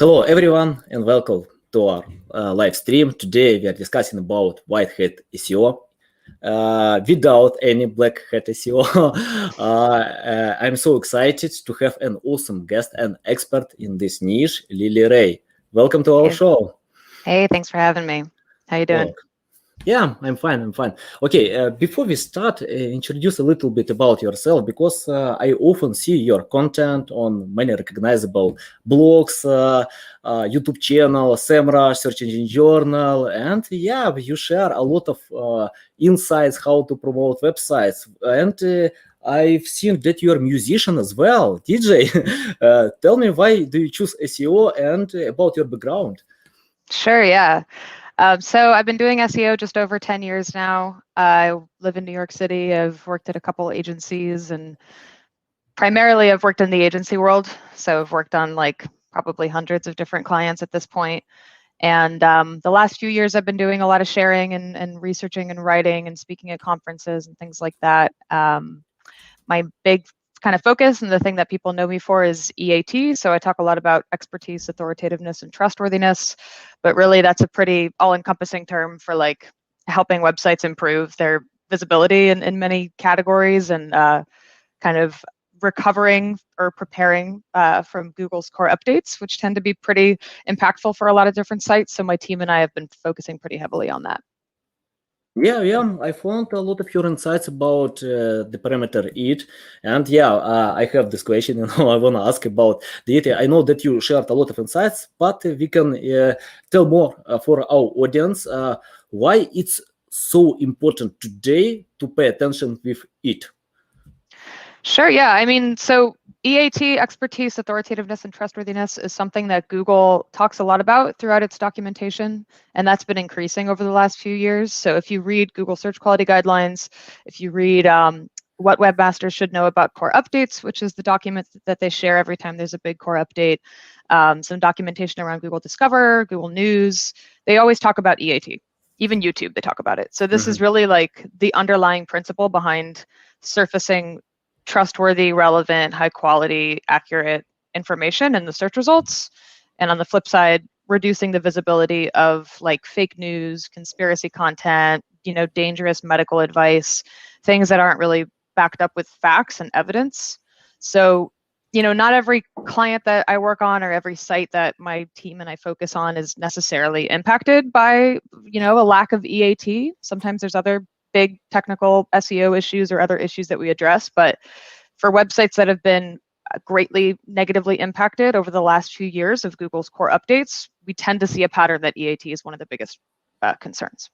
Hello, everyone, and welcome to our live stream. Today, we are discussing about white hat SEO without any black hat SEO. I'm so excited to have an awesome guest and expert in this niche, Lily Ray. Welcome to our show. Hey, thanks for having me. How you doing? Yeah, I'm fine. Okay, before we start, introduce a little bit about yourself, because I often see your content on many recognizable blogs, YouTube channel, SEMrush, Search Engine Journal, and yeah, you share a lot of insights how to promote websites. And I've seen that you're a musician as well, DJ. Tell me, why do you choose SEO and about your background? Sure, yeah. So I've been doing SEO just over 10 years now. I live in New York City. I've worked at a couple agencies, and primarily I've worked in the agency world. So I've worked on like probably hundreds of different clients at this point. And the last few years I've been doing a lot of sharing and researching and writing and speaking at conferences and things like that. My big kind of focus and the thing that people know me for is EAT. So I talk a lot about expertise, authoritativeness, and trustworthiness, but really that's a pretty all-encompassing term for like helping websites improve their visibility in many categories and kind of recovering or preparing from Google's core updates, which tend to be pretty impactful for a lot of different sites. So my team and I have been focusing pretty heavily on that. Yeah, I found a lot of your insights about the parameter it, and yeah, I have this question. I want to ask about the it. I know that you shared a lot of insights, but we can tell more for our audience why it's so important today to pay attention with it. Sure, yeah. I mean, so EAT, expertise, authoritativeness, and trustworthiness is something that Google talks a lot about throughout its documentation, and that's been increasing over the last few years. So if you read Google Search Quality Guidelines, if you read what webmasters should know about core updates, which is the document that they share every time there's a big core update, some documentation around Google Discover, Google News, they always talk about EAT. Even YouTube, they talk about it. So this is really like the underlying principle behind surfacing trustworthy, relevant, high quality, accurate information in the search results. And on the flip side, reducing the visibility of like fake news, conspiracy content, dangerous medical advice, things that aren't really backed up with facts and evidence. So, not every client that I work on or every site that my team and I focus on is necessarily impacted by, a lack of EAT. Sometimes there's other big technical SEO issues or other issues that we address, but for websites that have been greatly negatively impacted over the last few years of Google's core updates, we tend to see a pattern that EAT is one of the biggest concerns.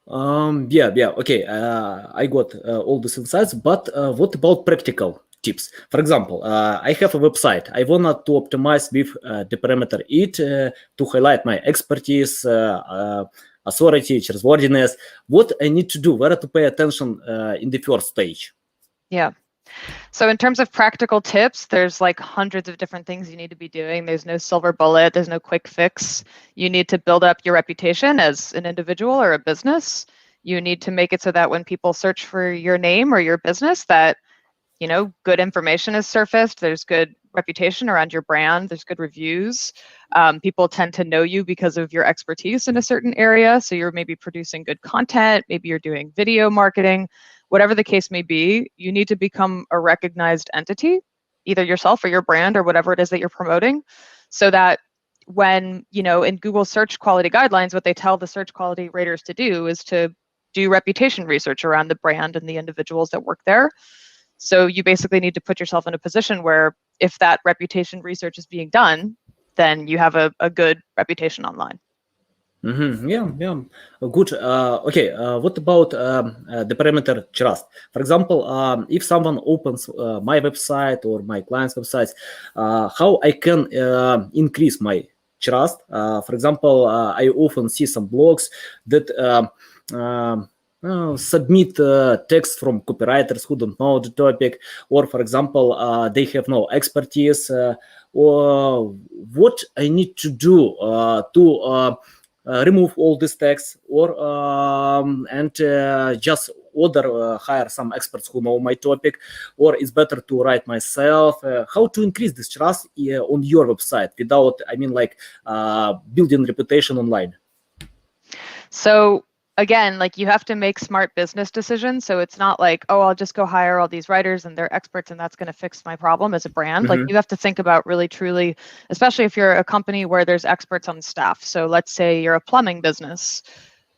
Okay, I got all these insights, but what about practical tips? For example, I have a website. I wanted to optimize with the parameter it to highlight my expertise, authority, trustworthiness. What I need to do, where to pay attention in the first stage? Yeah. So in terms of practical tips, there's like hundreds of different things you need to be doing. There's no silver bullet. There's no quick fix. You need to build up your reputation as an individual or a business. You need to make it so that when people search for your name or your business, that good information is surfaced. There's good reputation around your brand. There's good reviews. People tend to know you because of your expertise in a certain area. So you're maybe producing good content. Maybe you're doing video marketing. Whatever the case may be, you need to become a recognized entity, either yourself or your brand or whatever it is that you're promoting, so that when, in Google Search Quality Guidelines, what they tell the search quality raters to do is to do reputation research around the brand and the individuals that work there. So you basically need to put yourself in a position where if that reputation research is being done, then you have a good reputation online. Yeah, good. Okay, what about the parameter trust? For example, if someone opens my website or my client's websites, how I can increase my trust? For example, I often see some blogs that submit text from copywriters who don't know the topic, or for example, they have no expertise. Or what I need to do to remove all this text, or and just order hire some experts who know my topic, or it's better to write myself? How to increase this trust on your website without, I mean, like building reputation online? So again, like you have to make smart business decisions. So it's not like, oh, I'll just go hire all these writers and they're experts and that's going to fix my problem as a brand. Like you have to think about really truly, especially if you're a company where there's experts on staff. So let's say you're a plumbing business.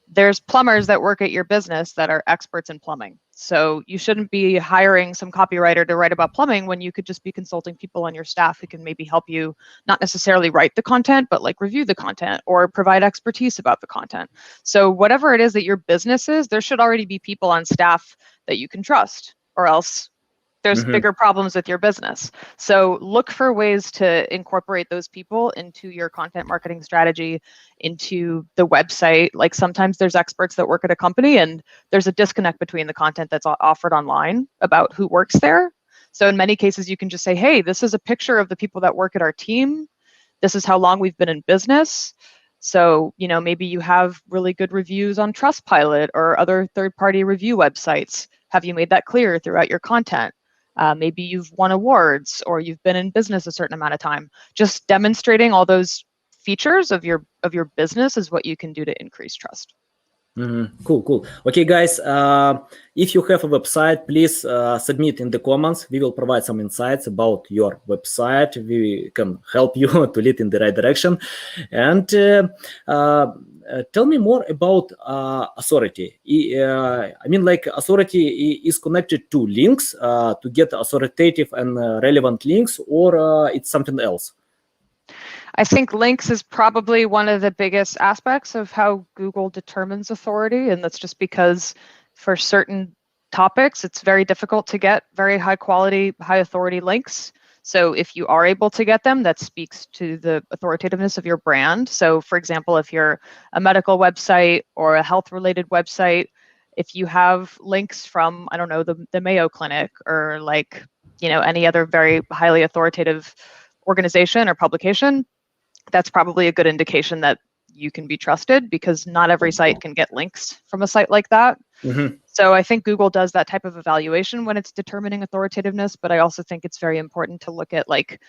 There's plumbers that work at your business that are experts in plumbing. So you shouldn't be hiring some copywriter to write about plumbing when you could just be consulting people on your staff who can maybe help you not necessarily write the content, but like review the content or provide expertise about the content. So whatever it is that your business is, there should already be people on staff that you can trust, or else there's bigger problems with your business. So look for ways to incorporate those people into your content marketing strategy, into the website. Like sometimes there's experts that work at a company and there's a disconnect between the content that's offered online about who works there. So in many cases, you can just say, hey, this is a picture of the people that work at our team. This is how long we've been in business. So, you know, maybe you have really good reviews on Trustpilot or other third-party review websites. Have you made that clear throughout your content? Maybe you've won awards or you've been in business a certain amount of time. Just demonstrating all those features of your business is what you can do to increase trust. Cool. Okay, guys, if you have a website, please submit in the comments. We will provide some insights about your website. We can help you to lead in the right direction. And tell me more about authority. I mean, like authority is connected to links to get authoritative and relevant links, or it's something else? I think links is probably one of the biggest aspects of how Google determines authority. And that's just because for certain topics, it's very difficult to get very high quality, high authority links. So if you are able to get them, that speaks to the authoritativeness of your brand. So for example, if you're a medical website or a health related website, if you have links from, I don't know, the Mayo Clinic or like, you know, any other very highly authoritative organization or publication, that's probably a good indication that you can be trusted, because not every site can get links from a site like that. So I think Google does that type of evaluation when it's determining authoritativeness, but I also think it's very important to look at like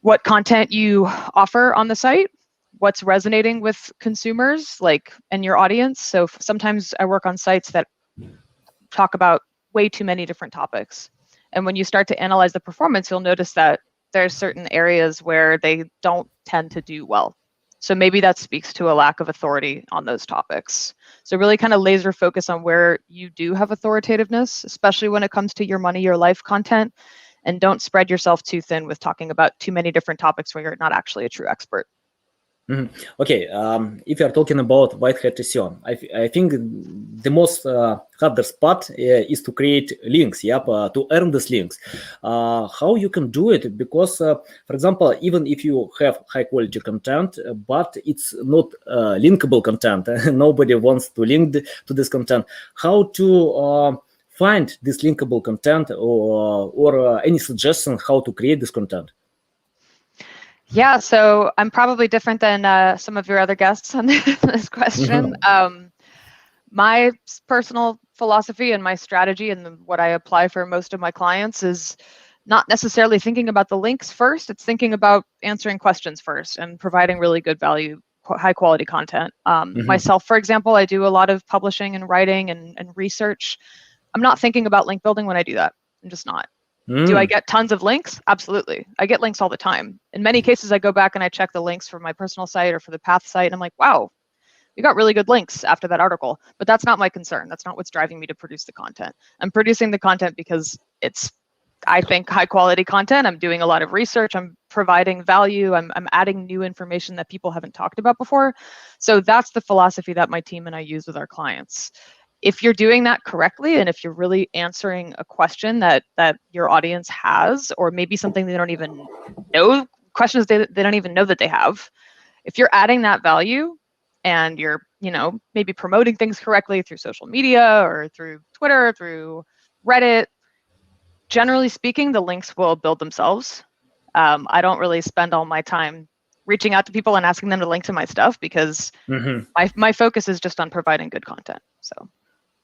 what content you offer on the site, what's resonating with consumers, like, and your audience. So sometimes I work on sites that talk about way too many different topics. And when you start to analyze the performance, you'll notice that there's certain areas where they don't tend to do well. So maybe that speaks to a lack of authority on those topics. So really kind of laser focus on where you do have authoritativeness, especially when it comes to your money, your life content, and don't spread yourself too thin with talking about too many different topics where you're not actually a true expert. Okay, if you are talking about white-hat SEO, I think the most hardest part is to create links, to earn these links. How you can do it? Because, for example, even if you have high-quality content, but it's not linkable content, nobody wants to link to this content. How to find this linkable content, or any suggestion how to create this content? Yeah, so I'm probably different than some of your other guests on this question. My personal philosophy and my strategy and what I apply for most of my clients is not necessarily thinking about the links first. It's thinking about answering questions first and providing really good value, high quality content. Myself, for example, I do a lot of publishing and writing and research. I'm not thinking about link building when I do that. I'm just not. Do I get tons of links? Absolutely. I get links all the time. In many cases, I go back and I check the links for my personal site or for the Path site, and I'm like, wow, we got really good links after that article. But that's not my concern. That's not what's driving me to produce the content. I'm producing the content because it's, I think, high quality content. I'm doing a lot of research. I'm providing value. I'm adding new information that people haven't talked about before. So that's the philosophy that my team and I use with our clients. If you're doing that correctly, and if you're really answering a question that your audience has, or maybe something they don't even know, questions they don't even know that they have, if you're adding that value and you're, you know, maybe promoting things correctly through social media or through Twitter, through Reddit, generally speaking, the links will build themselves. I don't really spend all my time reaching out to people and asking them to link to my stuff, because my focus is just on providing good content. So.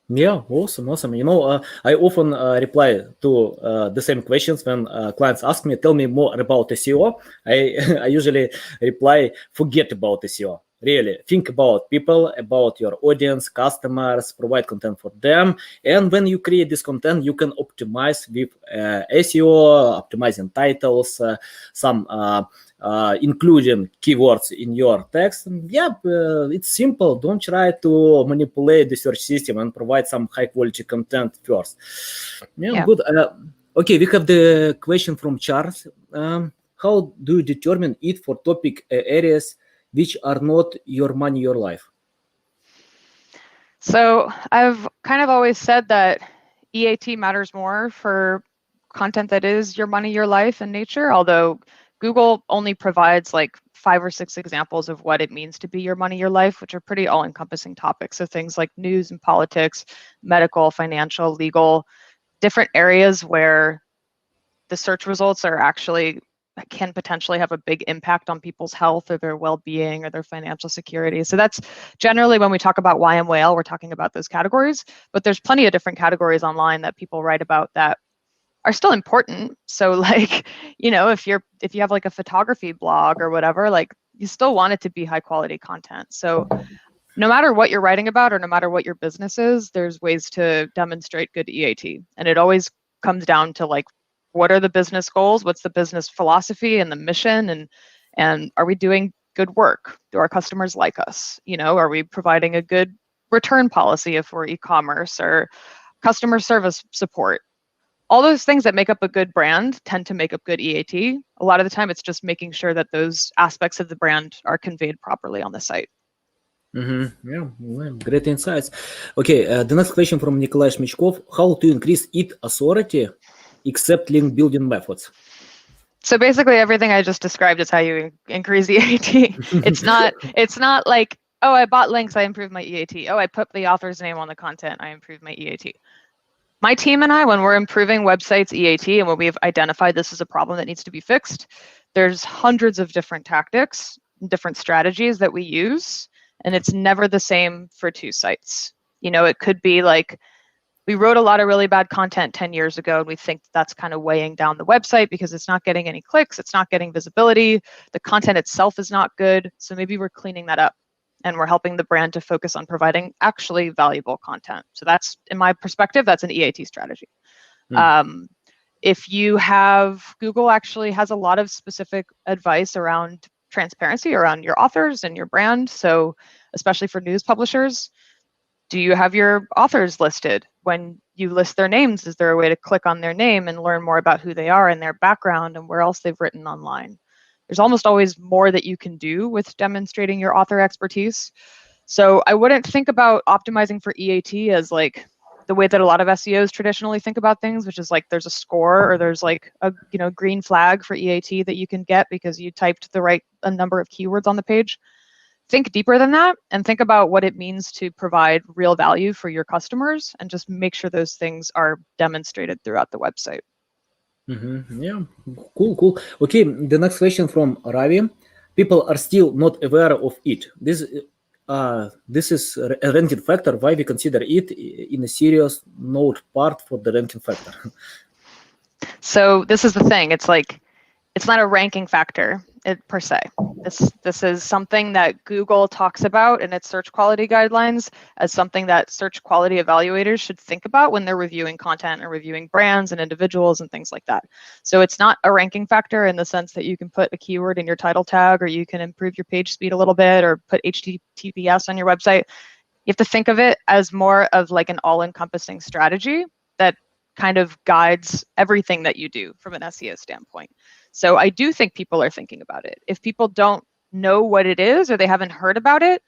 Yeah, awesome, awesome. I often reply to the same questions when clients ask me, tell me more about SEO. I usually reply, forget about SEO. Really, think about people, about your audience, customers, provide content for them. And when you create this content, you can optimize with SEO, optimizing titles, some including keywords in your text. And yeah, it's simple. Don't try to manipulate the search system and provide some high quality content first. Yeah, Yeah. good. Okay, we have the question from Charles. How do you determine it for topic areas which are not your money, your life? So I've kind of always said that EAT matters more for content that is your money, your life in nature, although Google only provides like 5 or 6 examples of what it means to be your money, your life, which are pretty all-encompassing topics. So things like news and politics, medical, financial, legal, different areas where the search results are actually can potentially have a big impact on people's health or their well-being or their financial security. So that's generally when we talk about why and whale, we're talking about those categories, but there's plenty of different categories online that people write about that are still important. So like, if you have like a photography blog or whatever, like you still want it to be high quality content. So no matter what you're writing about or no matter what your business is, there's ways to demonstrate good EAT. And it always comes down to like, what are the business goals? What's the business philosophy and the mission? And are we doing good work? Do our customers like us? Are we providing a good return policy if we're e-commerce or customer service support? All those things that make up a good brand tend to make up good EAT. A lot of the time, it's just making sure that those aspects of the brand are conveyed properly on the site. Yeah, great insights. Okay, the next question from Nikolai Shmichkov. How to increase it authority except link building methods? So basically everything I just described is how you increase EAT. It's not like, oh, I bought links, I improved my EAT. Oh, I put the author's name on the content, I improved my EAT. My team and I, when we're improving websites EAT and when we've identified this as a problem that needs to be fixed, there's hundreds of different tactics, different strategies that we use, and it's never the same for 2 sites. It could be like, we wrote a lot of really bad content 10 years ago, and we think that's kind of weighing down the website because it's not getting any clicks, it's not getting visibility, the content itself is not good. So maybe we're cleaning that up and we're helping the brand to focus on providing actually valuable content. So that's, in my perspective, that's an EAT strategy. If you have, Google actually has a lot of specific advice around transparency around your authors and your brand. So especially for news publishers, do you have your authors listed? When you list their names, is there a way to click on their name and learn more about who they are and their background and where else they've written online? There's almost always more that you can do with demonstrating your author expertise. So I wouldn't think about optimizing for EAT as like the way that a lot of SEOs traditionally think about things, which is like there's a score or there's like a green flag for EAT that you can get because you typed the right number of keywords on the page. Think deeper than that and think about what it means to provide real value for your customers and just make sure those things are demonstrated throughout the website. Yeah, cool. Okay, the next question from Ravi. People are still not aware of it. This is a ranking factor. Why we consider it in a serious note part for the ranking factor? So this is the thing. It's like, it's not a ranking factor per se. This is something that Google talks about in its search quality guidelines as something that search quality evaluators should think about when they're reviewing content or reviewing brands and individuals and things like that. So it's not a ranking factor in the sense that you can put a keyword in your title tag or you can improve your page speed a little bit or put HTTPS on your website. You have to think of it as more of like an all-encompassing strategy that kind of guides everything that you do from an SEO standpoint. So I do think people are thinking about it. If people don't know what it is or they haven't heard about it,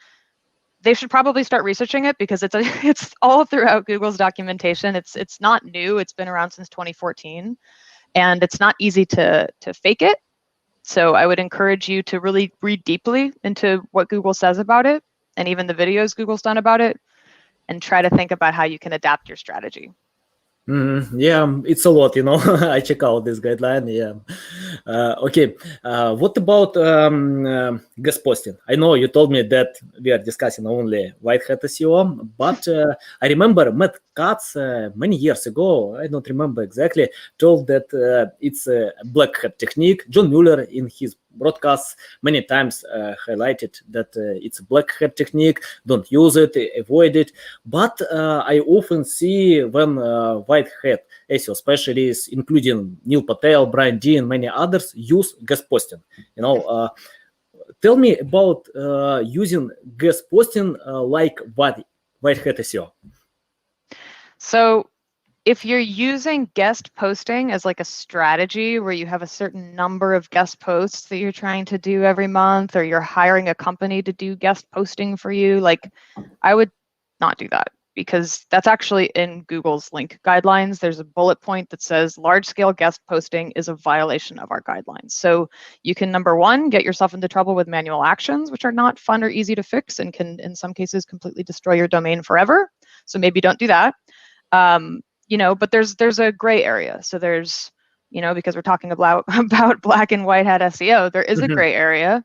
they should probably start researching it because it's all throughout Google's documentation. It's not new. It's been around since 2014, and it's not easy to fake it. So I would encourage you to really read deeply into what Google says about it and even the videos Google's done about it and try to think about how you can adapt your strategy. Yeah, it's a lot, I check out this guideline. Yeah. Okay. What about guest posting? I know you told me that we are discussing only white hat SEO, but I remember Matt Katz many years ago, I don't remember exactly, told that it's a black hat technique. John Mueller in his broadcasts many times highlighted that it's a black hat technique. Don't use it, avoid it. But I often see when white hat SEO specialists, including Neil Patel, Brian Dean, many others, use guest posting. Tell me about using guest posting like white hat SEO. So if you're using guest posting as like a strategy where you have a certain number of guest posts that you're trying to do every month, or you're hiring a company to do guest posting for you, like I would not do that, because that's actually in Google's link guidelines. There's a bullet point that says large scale guest posting is a violation of our guidelines. So you can, number one, get yourself into trouble with manual actions, which are not fun or easy to fix and can in some cases completely destroy your domain forever. So maybe don't do that. But there's a gray area. So there's, because we're talking about black and white hat SEO, there is a gray area.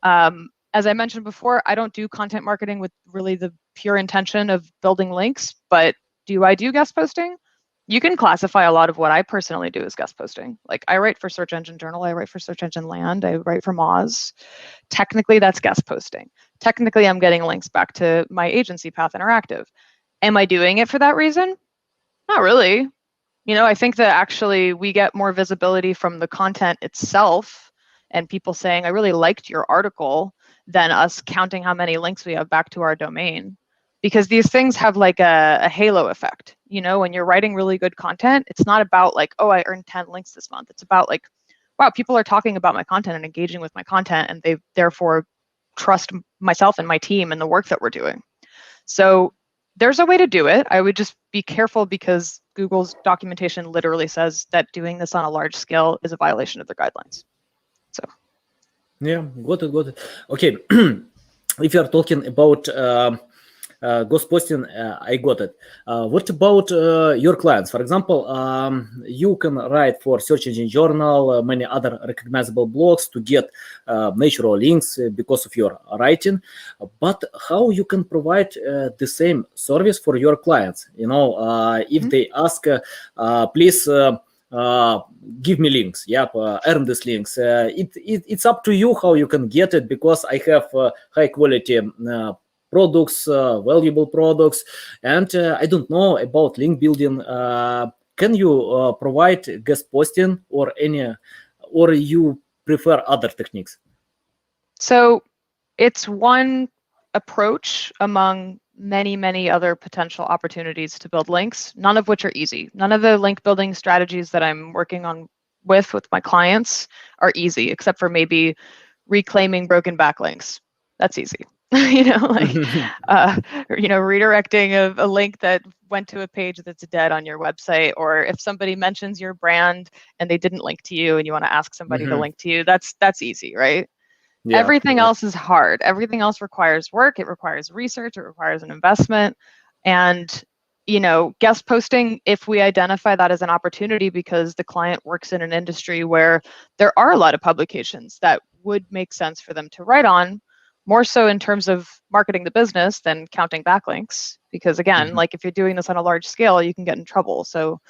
As I mentioned before, I don't do content marketing with really the pure intention of building links, but do I do guest posting? You can classify a lot of what I personally do as guest posting. Like I write for Search Engine Journal, I write for Search Engine Land, I write for Moz. Technically, that's guest posting. Technically, I'm getting links back to my agency, Path Interactive. Am I doing it for that reason? Not really. I think that actually we get more visibility from the content itself and people saying, I really liked your article, than us counting how many links we have back to our domain. Because these things have like a halo effect. When you're writing really good content, it's not about like, oh, I earned 10 links this month. It's about like, wow, people are talking about my content and engaging with my content, and they therefore trust myself and my team and the work that we're doing. So there's a way to do it. I would just be careful, because Google's documentation literally says that doing this on a large scale is a violation of their guidelines. So. Yeah, got it. Okay, if you are talking about ghost posting, I got it. What about your clients? For example, you can write for Search Engine Journal, many other recognizable blogs to get natural links because of your writing. But how you can provide the same service for your clients? If they ask, please. Give me links. Yep, earn these links. It's up to you how you can get it, because I have high quality products, valuable products, and I don't know about link building. Can you provide guest posting or you prefer other techniques? So it's one approach among many other potential opportunities to build links, none of which are easy. None of the link building strategies that I'm working on with my clients are easy, except for maybe reclaiming broken backlinks. That's easy. Redirecting a link that went to a page that's dead on your website, or if somebody mentions your brand and they didn't link to you and you want to ask somebody to link to you, that's easy, right? Yeah, everything else is hard. Everything else requires work. It requires research. It requires an investment. And, guest posting, if we identify that as an opportunity because the client works in an industry where there are a lot of publications that would make sense for them to write on, more so in terms of marketing the business than counting backlinks. Because again, like if you're doing this on a large scale, you can get in trouble. So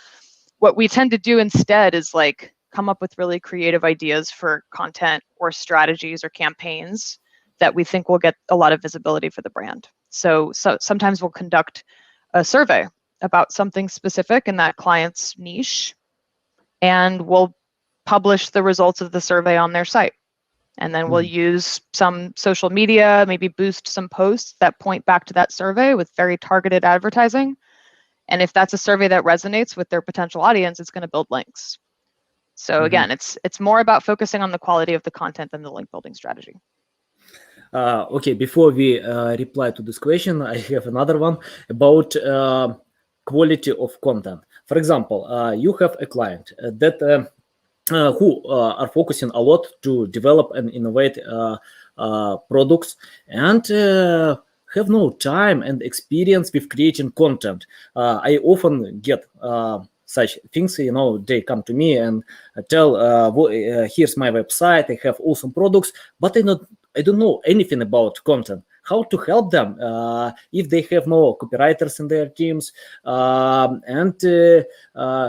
what we tend to do instead is like come up with really creative ideas for content or strategies or campaigns that we think will get a lot of visibility for the brand. So sometimes we'll conduct a survey about something specific in that client's niche, and we'll publish the results of the survey on their site. And then we'll use some social media, maybe boost some posts that point back to that survey with very targeted advertising. And if that's a survey that resonates with their potential audience, it's going to build links. So again, it's more about focusing on the quality of the content than the link building strategy. Okay, before we reply to this question, I have another one about quality of content. For example, you have a client that who are focusing a lot to develop and innovate products, and have no time and experience with creating content. I often get such things, they come to me and tell, here's my website, I have awesome products, but I don't know anything about content. How to help them if they have no copywriters in their teams and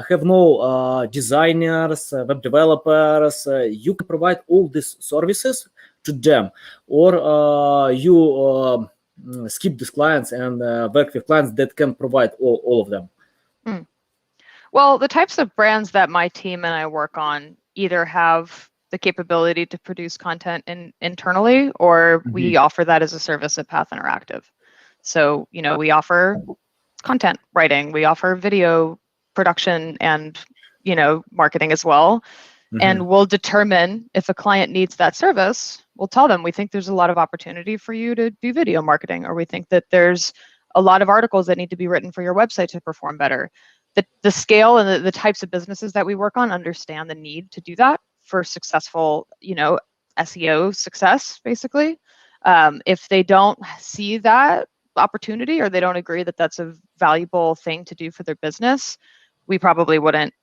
have no designers, web developers. You can provide all these services to them, or you skip these clients and work with clients that can provide all of them. Well, the types of brands that my team and I work on either have the capability to produce content internally, or we offer that as a service at Path Interactive. So, we offer content writing, we offer video production and, marketing as well. And we'll determine if a client needs that service. We'll tell them, we think there's a lot of opportunity for you to do video marketing, or we think that there's a lot of articles that need to be written for your website to perform better. The scale and the types of businesses that we work on understand the need to do that for successful, SEO success, basically. If they don't see that opportunity, or they don't agree that that's a valuable thing to do for their business, we probably wouldn't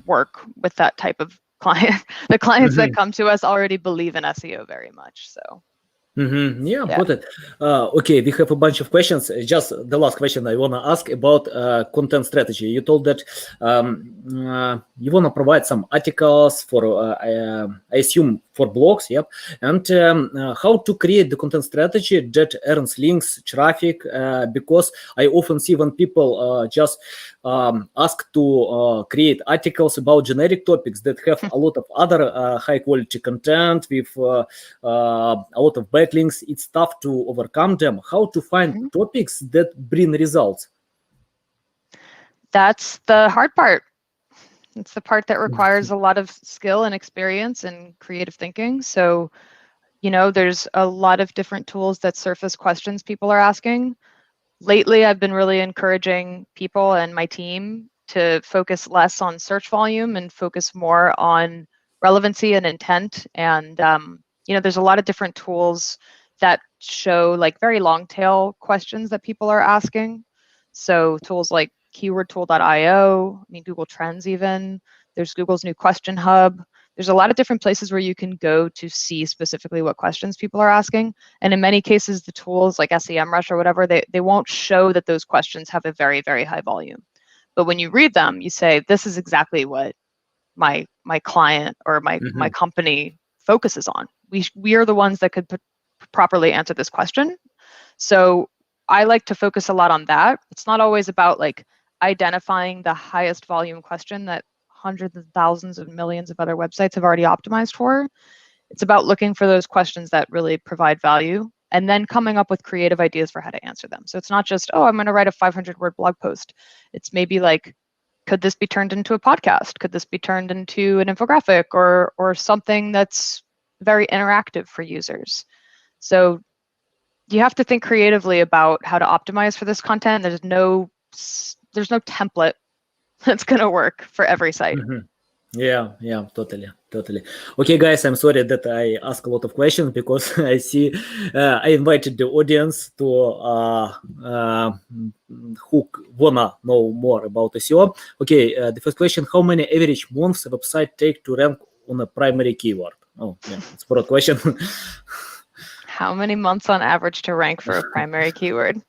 work with that type of client. The clients that come to us already believe in SEO very much. So. Yeah, got it. Okay, we have a bunch of questions. Just the last question I want to ask about content strategy. You told that you want to provide some articles for, I assume, for blogs, yep. And how to create the content strategy that earns links, traffic, because I often see when people just ask to create articles about generic topics that have a lot of other high quality content with a lot of backlinks, it's tough to overcome them. How to find topics that bring results? That's the hard part. It's the part that requires a lot of skill and experience and creative thinking. So, there's a lot of different tools that surface questions people are asking. Lately, I've been really encouraging people and my team to focus less on search volume and focus more on relevancy and intent. And, there's a lot of different tools that show like very long tail questions that people are asking. So tools like keywordtool.io, Google Trends even, there's Google's new question hub. There's a lot of different places where you can go to see specifically what questions people are asking. And in many cases, the tools like SEMrush or whatever, they won't show that those questions have a very, very high volume. But when you read them, you say, this is exactly what my client or my company focuses on. We are the ones that could properly answer this question. So I like to focus a lot on that. It's not always about like identifying the highest volume question that hundreds of thousands of millions of other websites have already optimized for. It's about looking for those questions that really provide value and then coming up with creative ideas for how to answer them. So it's not just, oh, I'm going to write a 500-word blog post. It's maybe like, could this be turned into a podcast? Could this be turned into an infographic or something that's very interactive for users? So you have to think creatively about how to optimize for this content. There's no template that's going to work for every site. Yeah, totally. Okay, guys, I'm sorry that I ask a lot of questions because I see I invited the audience to who wanna know more about SEO. Okay, the first question: how many average months a website take to rank on a primary keyword? Oh, yeah, it's a broad question. How many months on average to rank for a primary keyword?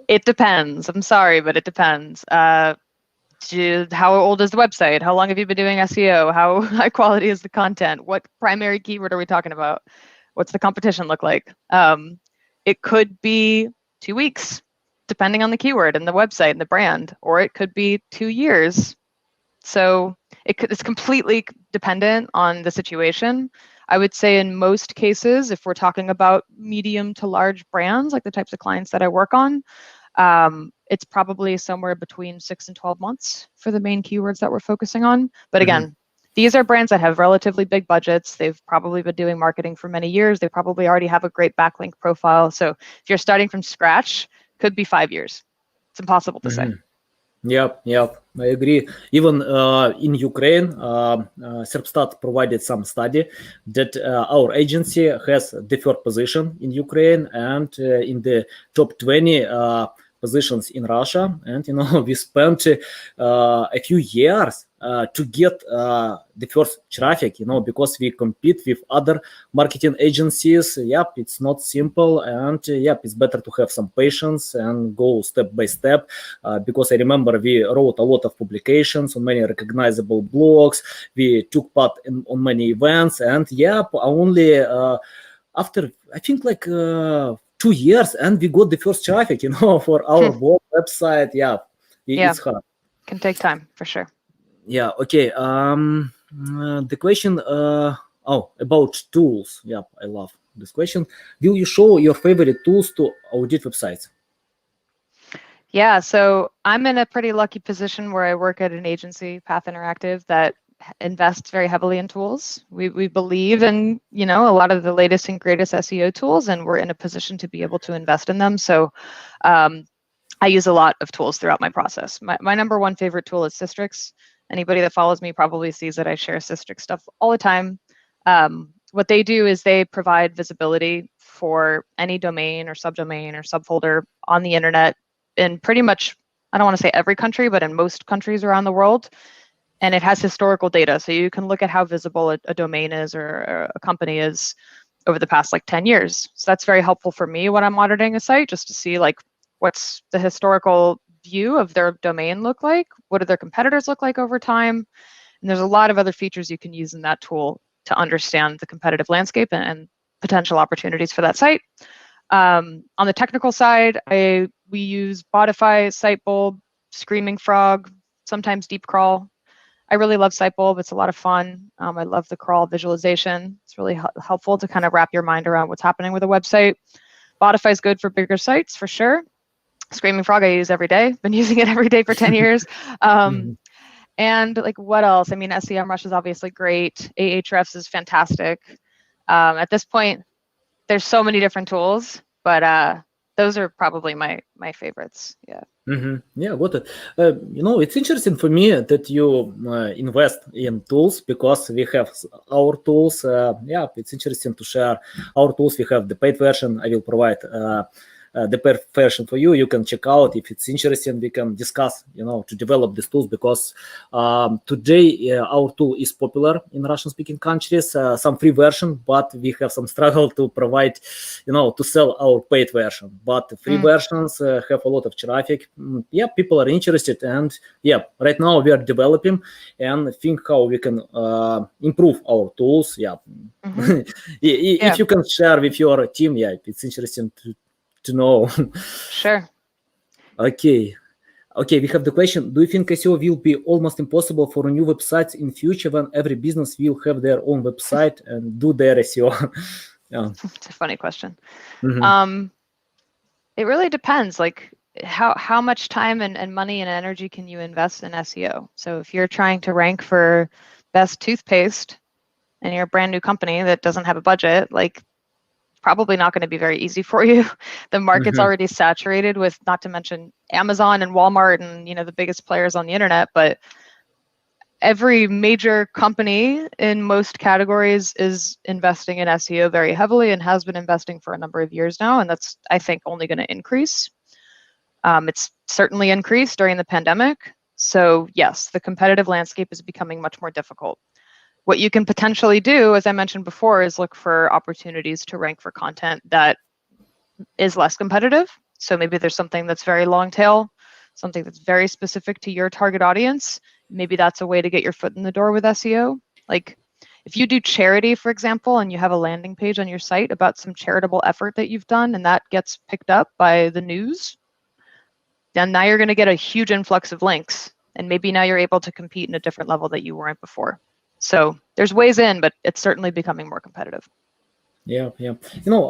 It depends. I'm sorry, but it depends. How old is the website? How long have you been doing SEO? How high quality is the content? What primary keyword are we talking about? What's the competition look like? It could be 2 weeks, depending on the keyword and the website and the brand, or it could be 2 years. So it's completely dependent on the situation. I would say in most cases, if we're talking about medium to large brands, like the types of clients that I work on, it's probably somewhere between 6 and 12 months for the main keywords that we're focusing on. But again, these are brands that have relatively big budgets. They've probably been doing marketing for many years. They probably already have a great backlink profile. So if you're starting from scratch, could be 5 years. It's impossible to say. Yep, yep, I agree. Even in Ukraine, Serpstat provided some study that our agency has the third position in Ukraine and in the top 20 positions in Russia. And we spent a few years to get the first traffic. Because we compete with other marketing agencies. Yep, it's not simple, and yep, it's better to have some patience and go step by step. Because I remember we wrote a lot of publications on many recognizable blogs. We took part on many events, and yeah, only after I think like 2 years, and we got the first traffic, for our blog website. Yeah, Yeah, it's hard. can take time for sure. Yeah. Okay. The question. About tools. Yeah, I love this question. Will you show your favorite tools to audit websites? Yeah, so I'm in a pretty lucky position where I work at an agency, Path Interactive, that invests very heavily in tools. We believe in, a lot of the latest and greatest SEO tools, and we're in a position to be able to invest in them. So I use a lot of tools throughout my process. My number one favorite tool is Systrix. Anybody that follows me probably sees that I share Systrix stuff all the time. What they do is they provide visibility for any domain or subdomain or subfolder on the internet in pretty much, I don't want to say every country, but in most countries around the world. And it has historical data. So you can look at how visible a domain is or a company is over the past 10 years. So that's very helpful for me when I'm auditing a site, just to see what's the historical view of their domain look like? What do their competitors look like over time? And there's a lot of other features you can use in that tool to understand the competitive landscape and potential opportunities for that site. On the technical side, we use Botify, Sitebulb, Screaming Frog, sometimes Deep Crawl. I really love Sitebulb. It's a lot of fun. I love the crawl visualization. It's really helpful to kind of wrap your mind around what's happening with a website. Botify is good for bigger sites for sure. Screaming Frog I use every day. Been using it every day for 10 years. And what else? I mean, SEMrush is obviously great. Ahrefs is fantastic. At this point, there's so many different tools, but those are probably my favorites. Yeah. Yeah, got it. It's interesting for me that you invest in tools, because we have our tools. Yeah, it's interesting to share our tools. We have the paid version. I will provide the paid version for you. You can check out if it's interesting. We can discuss, to develop these tools, because today our tool is popular in Russian-speaking countries. Some free version, but we have some struggle to provide, to sell our paid version. But the free versions have a lot of traffic. Yeah, people are interested, and yeah, right now we are developing and think how we can improve our tools. Yeah. If you can share with your team, yeah, it's interesting to know. Sure. Okay, we have the question. Do you think SEO will be almost impossible for new websites in future, when every business will have their own website and do their SEO? Yeah. It's a funny question. It really depends. How much time and money and energy can you invest in SEO? So if you're trying to rank for best toothpaste and you're a brand new company that doesn't have a budget, probably not going to be very easy for you. The market's already saturated with, not to mention Amazon and Walmart and the biggest players on the internet, but every major company in most categories is investing in SEO very heavily and has been investing for a number of years now, and that's, I think, only going to increase. It's certainly increased during the pandemic. So yes, the competitive landscape is becoming much more difficult. What you can potentially do, as I mentioned before, is look for opportunities to rank for content that is less competitive. So maybe there's something that's very long tail, something that's very specific to your target audience. Maybe that's a way to get your foot in the door with SEO. If you do charity, for example, and you have a landing page on your site about some charitable effort that you've done, and that gets picked up by the news, then now you're going to get a huge influx of links. And maybe now you're able to compete in a different level that you weren't before. So there's ways in, but it's certainly becoming more competitive. Yeah, yeah.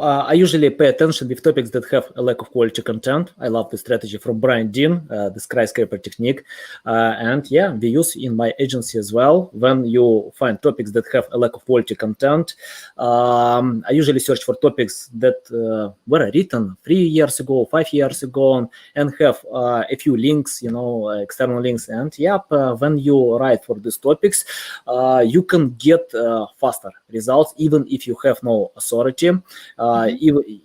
I usually pay attention with topics that have a lack of quality content. I love the strategy from Brian Dean, the skyscraper technique. And yeah, we use in my agency as well. When you find topics that have a lack of quality content, I usually search for topics that were written 3 years ago, 5 years ago, and have a few links, external links. And when you write for these topics, you can get faster results, even if you have no authority,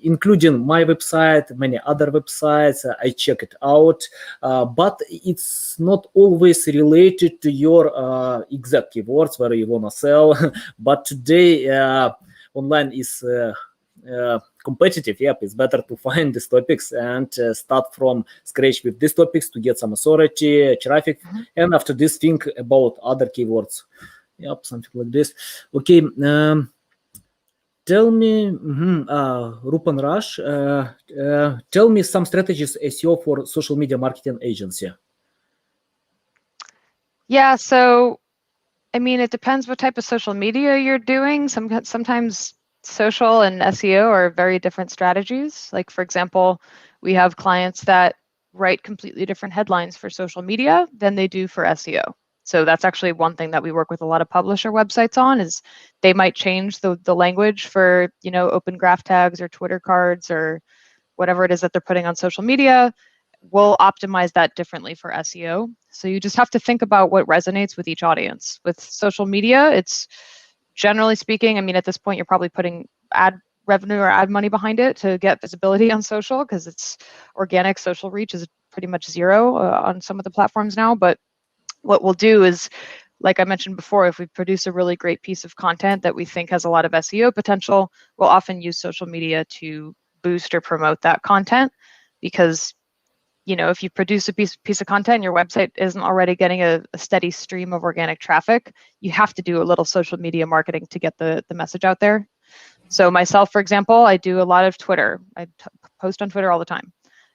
including my website, many other websites. I check it out, but it's not always related to your exact keywords where you want to sell. But today, online is competitive. Yep, it's better to find these topics and start from scratch with these topics to get some authority, traffic, and after this, think about other keywords. Yep, something like this. Okay. Tell me, Rupan Raj, tell me some strategies SEO for social media marketing agency. Yeah, so I mean, it depends what type of social media you're doing. Sometimes social and SEO are very different strategies. Like, for example, we have clients that write completely different headlines for social media than they do for SEO. So that's actually one thing that we work with a lot of publisher websites on, is they might change the language for, open graph tags or Twitter cards or whatever it is that they're putting on social media. We'll optimize that differently for SEO. So you just have to think about what resonates with each audience. With social media, it's generally speaking, I mean, at this point, you're probably putting ad revenue or ad money behind it to get visibility on social, because it's organic social reach is pretty much zero on some of the platforms now. But what we'll do is, like I mentioned before, if we produce a really great piece of content that we think has a lot of SEO potential, we'll often use social media to boost or promote that content. Because if you produce a piece of content and your website isn't already getting a steady stream of organic traffic, you have to do a little social media marketing to get the message out there. So myself, for example, I do a lot of Twitter. I post on Twitter all the time.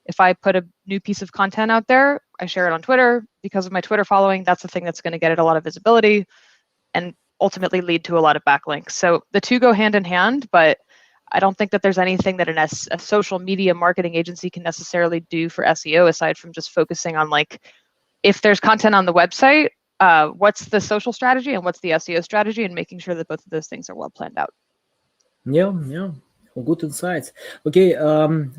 If I put a new piece of content out there, I share it on Twitter. Because of my Twitter following, that's the thing that's going to get it a lot of visibility and ultimately lead to a lot of backlinks. So the two go hand in hand, but I don't think that there's anything that a social media marketing agency can necessarily do for SEO aside from just focusing on, like, if there's content on the website, what's the social strategy and what's the SEO strategy, and making sure that both of those things are well planned out. Yeah. Good insights. Okay,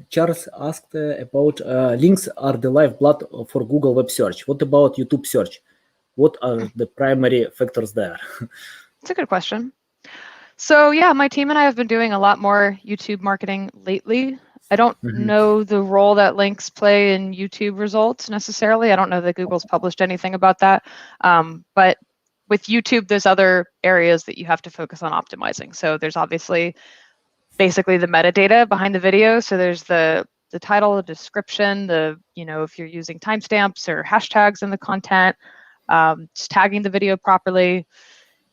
Charles asked about links are the lifeblood for Google web search. What about YouTube search? What are the primary factors there? It's a good question. So yeah, my team and I have been doing a lot more YouTube marketing lately. I don't know the role that links play in YouTube results necessarily. I don't know that Google's published anything about that. But with YouTube, there's other areas that you have to focus on optimizing. So there's obviously basically the metadata behind the video. So there's the title, the description, if you're using timestamps or hashtags in the content, just tagging the video properly.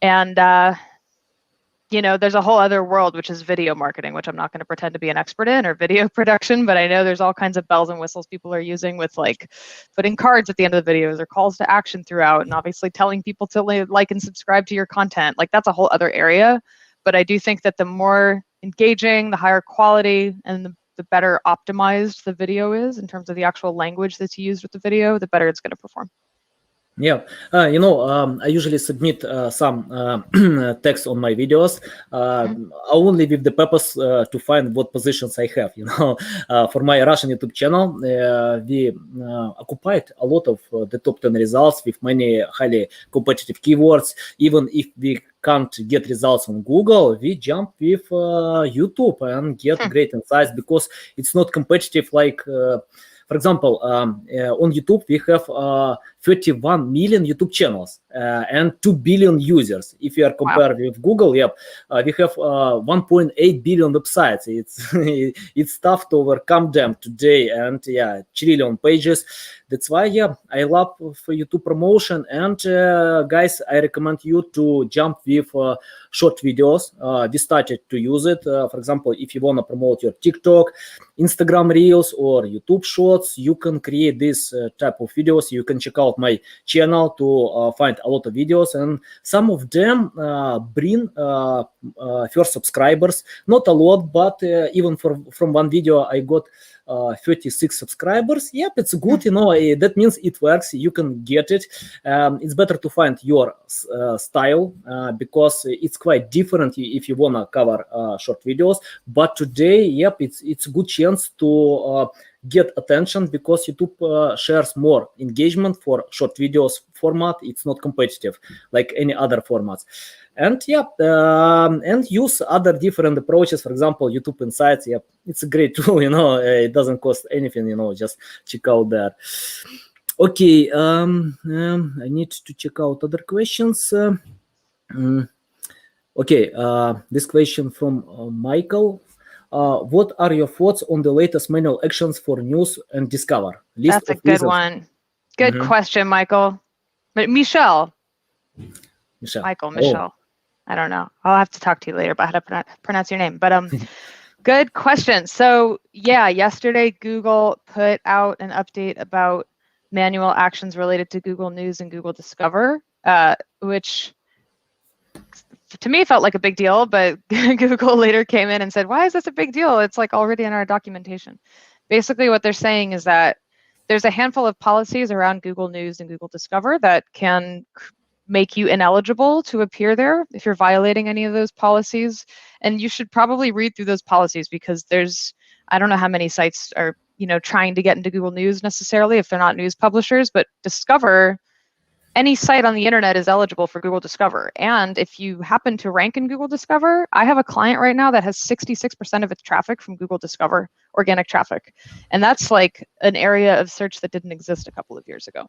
And there's a whole other world, which is video marketing, which I'm not going to pretend to be an expert in, or video production, but I know there's all kinds of bells and whistles people are using with, like, putting cards at the end of the videos or calls to action throughout, and obviously telling people to like and subscribe to your content. Like, that's a whole other area. But I do think that the more engaging, the higher quality, and the better optimized the video is in terms of the actual language that's used with the video, the better it's going to perform. Yeah, I usually submit some text on my videos only with the purpose to find what positions I have. For my Russian YouTube channel, we occupied a lot of the top 10 results with many highly competitive keywords. Even if we can't get results on Google, we jump with YouTube and get great insights, because it's not competitive like. For example, on YouTube, we have 31 million YouTube channels and 2 billion users. If you are compared with Google, we have 1.8 billion websites. It's tough to overcome them today, and trillion pages. That's why, I love for YouTube promotion. And guys, I recommend you to jump with short videos. We started to use it. For example, if you want to promote your TikTok, Instagram Reels, or YouTube Shorts, you can create this type of videos. You can check out out my channel to find a lot of videos, and some of them bring first subscribers. Not a lot, but even from one video I got 36 subscribers. Yep, it's good, that means it works. You can get it. It's better to find your style because it's quite different if you wanna cover short videos. But today, yep, it's a good chance to get attention because YouTube shares more engagement for short videos format. It's not competitive like any other formats. And and use other different approaches. For example, YouTube Insights. Yep, it's a great tool. It doesn't cost anything. Just check out that. Okay, I need to check out other questions. Okay, this question from Michael. What are your thoughts on the latest manual actions for news and discover? That's a good one. Good question, Michael. But Michelle. Michael, Michelle. I don't know. I'll have to talk to you later about how to pronounce your name. But good question. So yeah, yesterday Google put out an update about manual actions related to Google News and Google Discover, which to me felt like a big deal, but Google later came in and said, why is this a big deal? It's like already in our documentation. Basically what they're saying is that there's a handful of policies around Google News and Google Discover that can make you ineligible to appear there if you're violating any of those policies. And you should probably read through those policies because I don't know how many sites are, trying to get into Google News necessarily if they're not news publishers, but Discover, any site on the internet is eligible for Google Discover. And if you happen to rank in Google Discover, I have a client right now that has 66% of its traffic from Google Discover, organic traffic. And that's like an area of search that didn't exist a couple of years ago.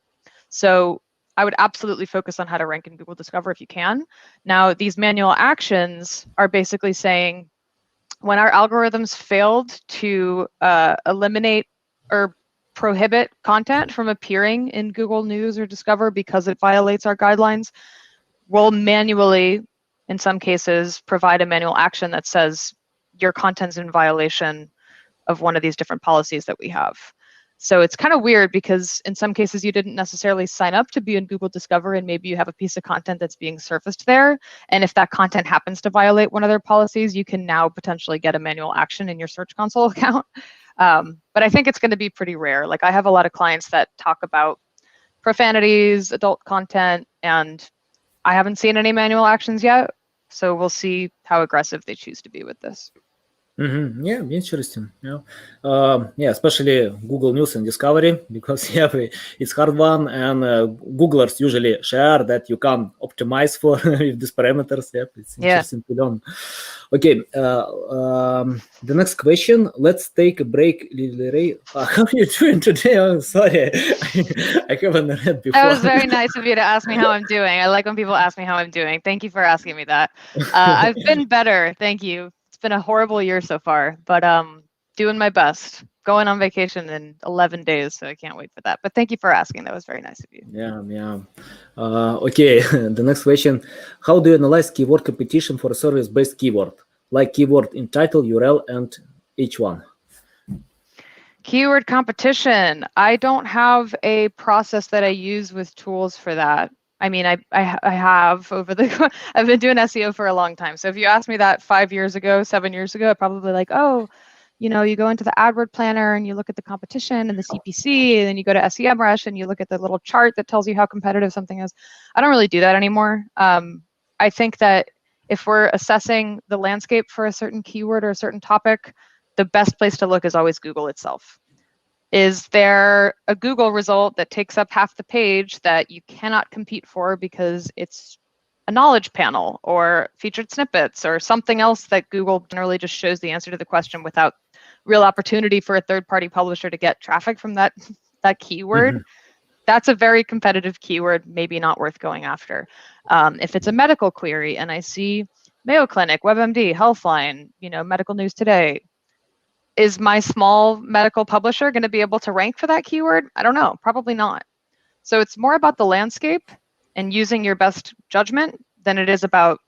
So I would absolutely focus on how to rank in Google Discover if you can. Now, these manual actions are basically saying when our algorithms failed to eliminate or prohibit content from appearing in Google News or Discover because it violates our guidelines, we'll manually, in some cases, provide a manual action that says your content's in violation of one of these different policies that we have. So it's kind of weird because in some cases you didn't necessarily sign up to be in Google Discover, and maybe you have a piece of content that's being surfaced there. And if that content happens to violate one of their policies, you can now potentially get a manual action in your Search Console account. But I think it's going to be pretty rare. Like I have a lot of clients that talk about profanities, adult content, and I haven't seen any manual actions yet. So we'll see how aggressive they choose to be with this. Yeah, interesting. Yeah, especially Google News and Discovery, because it's hard one, and Googlers usually share that you can optimize for with these parameters. Yep, it's interesting to learn. Okay, the next question. Let's take a break. How are you doing today? I'm sorry, I haven't read before. That was very nice of you to ask me how I'm doing. I like when people ask me how I'm doing. Thank you for asking me that. I've been better. Thank you. It's been a horrible year so far, but doing my best. Going on vacation in 11 days, so I can't wait for that. But thank you for asking. That was very nice of you. Yeah. Okay, the next question. How do you analyze keyword competition for a service-based keyword, like keyword in title, URL, and H1? Keyword competition. I don't have a process that I use with tools for that. I mean, I have I've been doing SEO for a long time. So if you asked me that 5 years ago, 7 years ago, I'd probably like, oh, you go into the AdWord planner and you look at the competition and the CPC, and then you go to SEMrush and you look at the little chart that tells you how competitive something is. I don't really do that anymore. I think that if we're assessing the landscape for a certain keyword or a certain topic, the best place to look is always Google itself. Is there a Google result that takes up half the page that you cannot compete for because it's a knowledge panel or featured snippets or something else that Google generally just shows the answer to the question without real opportunity for a third-party publisher to get traffic from that keyword? That's a very competitive keyword, maybe not worth going after. If it's a medical query and I see Mayo Clinic, WebMD, Healthline, Medical News Today, is my small medical publisher going to be able to rank for that keyword? I don't know, probably not. So it's more about the landscape and using your best judgment than it is about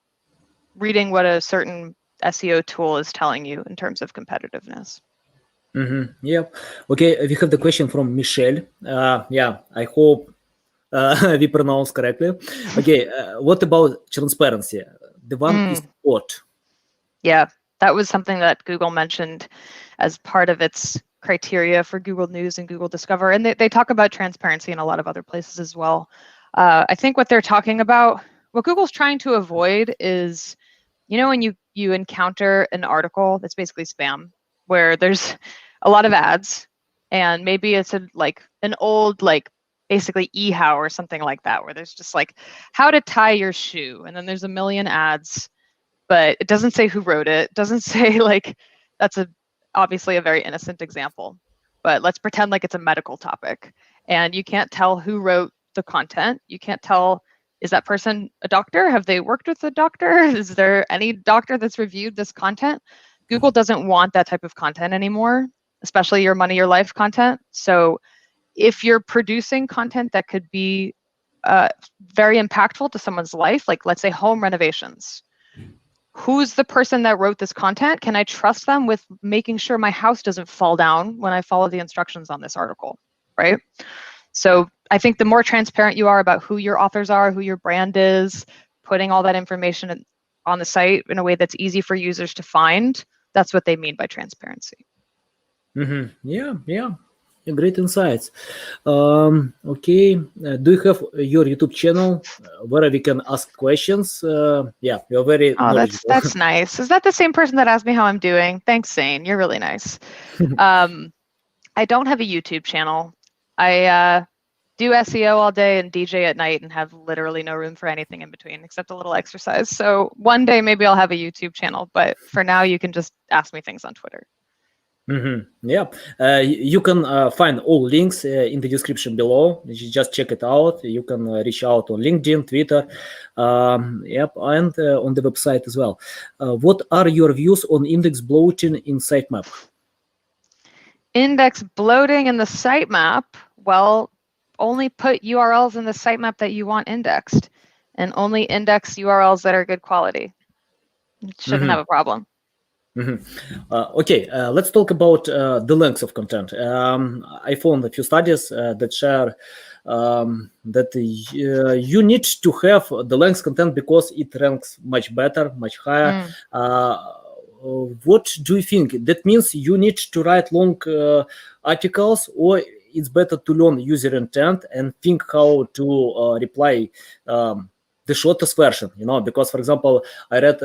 reading what a certain SEO tool is telling you in terms of competitiveness. Yeah. Okay, we have the question from Michelle. I hope we pronounce correctly. Okay, what about transparency? The one is what? Yeah, that was something that Google mentioned as part of its criteria for Google News and Google Discover. And they talk about transparency in a lot of other places as well. I think what they're talking about, what Google's trying to avoid is, when you encounter an article that's basically spam, where there's a lot of ads, and maybe it's an old basically eHow or something like that, where there's just how to tie your shoe, and then there's a million ads, but it doesn't say who wrote it. Doesn't say that's obviously a very innocent example, but let's pretend like it's a medical topic, and you can't tell who wrote the content. You can't tell, is that person a doctor? Have they worked with a doctor? Is there any doctor that's reviewed this content? Google doesn't want that type of content anymore, especially your money, your life content. So if you're producing content that could be very impactful to someone's life, like let's say home renovations, who's the person that wrote this content? Can I trust them with making sure my house doesn't fall down when I follow the instructions on this article, right? So I think the more transparent you are about who your authors are, who your brand is, putting all that information on the site in a way that's easy for users to find, that's what they mean by transparency. Yeah. Great insights. Okay, do you have your YouTube channel where we can ask questions? Yeah, you're very knowledgeable. That's nice. Is that the same person that asked me how I'm doing? Thanks, Zane. You're really nice. I don't have a YouTube channel. I do SEO all day and DJ at night and have literally no room for anything in between except a little exercise. So one day maybe I'll have a YouTube channel, but for now you can just ask me things on Twitter. Yeah, you can find all links in the description below. You just check it out. You can reach out on LinkedIn, Twitter, and on the website as well. What are your views on index bloating in sitemap? Index bloating in the sitemap? Well, only put URLs in the sitemap that you want indexed, and only index URLs that are good quality. It shouldn't have a problem. Okay, let's talk about the length of content. I found a few studies that share that you need to have the length content because it ranks much better, much higher. What do you think? That means you need to write long articles, or it's better to learn user intent and think how to reply the shortest version, because, for example, I read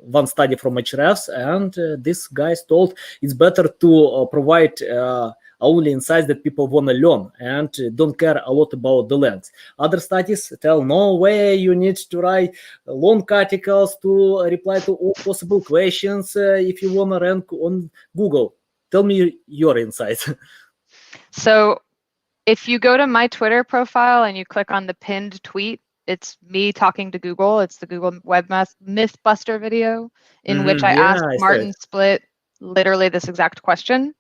one study from Hrefs, and this guys told it's better to provide only insights that people want to learn and don't care a lot about the length. Other studies tell no way, you need to write long articles to reply to all possible questions if you want to rank on Google. Tell me your insights. So if you go to my Twitter profile and you click on the pinned tweet, it's me talking to Google. It's the Google Web Mythbuster video in which I asked Martin Split literally this exact question.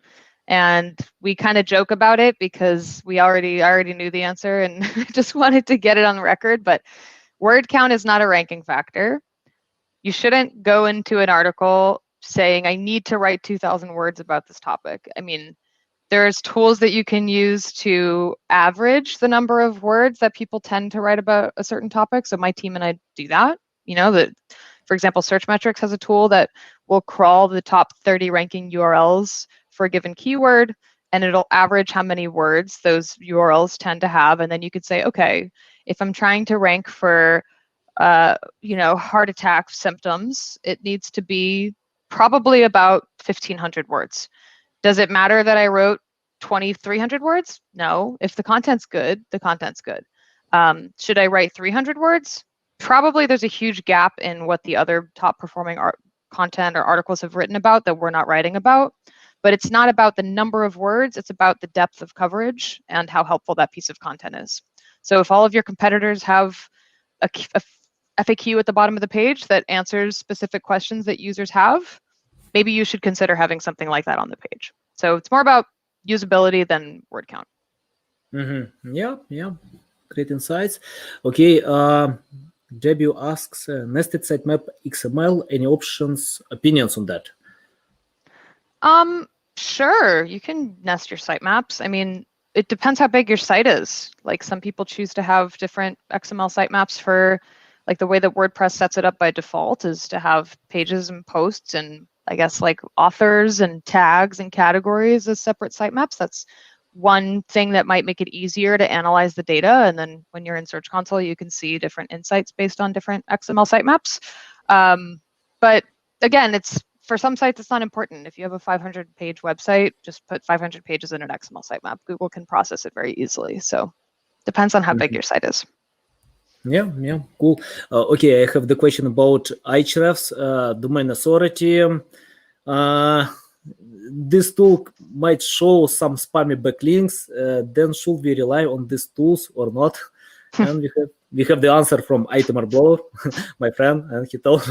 And we kind of joke about it because I already knew the answer and just wanted to get it on the record. But word count is not a ranking factor. You shouldn't go into an article saying, I need to write 2,000 words about this topic. I mean, there's tools that you can use to average the number of words that people tend to write about a certain topic. So my team and I do that. For example, Searchmetrics has a tool that will crawl the top 30 ranking URLs for a given keyword, and it'll average how many words those URLs tend to have. And then you could say, okay, if I'm trying to rank for, heart attack symptoms, it needs to be probably about 1,500 words. Does it matter that I wrote 2,300 words? No. If the content's good, the content's good. Should I write 300 words? Probably there's a huge gap in what the other top performing content or articles have written about that we're not writing about. But it's not about the number of words, it's about the depth of coverage and how helpful that piece of content is. So if all of your competitors have a FAQ at the bottom of the page that answers specific questions that users have, maybe you should consider having something like that on the page. So it's more about usability than word count. Yeah. Great insights. Okay. Debbie asks, nested sitemap XML, any opinions on that? Sure, you can nest your sitemaps. I mean, it depends how big your site is. Like some people choose to have different XML sitemaps for, like the way that WordPress sets it up by default is to have pages and posts and I guess like authors and tags and categories as separate sitemaps. That's one thing that might make it easier to analyze the data. And then when you're in Search Console, you can see different insights based on different XML sitemaps. But again, it's for some sites, it's not important. If you have a 500-page website, just put 500 pages in an XML sitemap. Google can process it very easily. So depends on how big your site is. Yeah, cool. Okay, I have the question about Ahrefs, domain authority. This tool might show some spammy backlinks. Then should we rely on these tools or not? And we have the answer from Itemer Blower, my friend, and he told,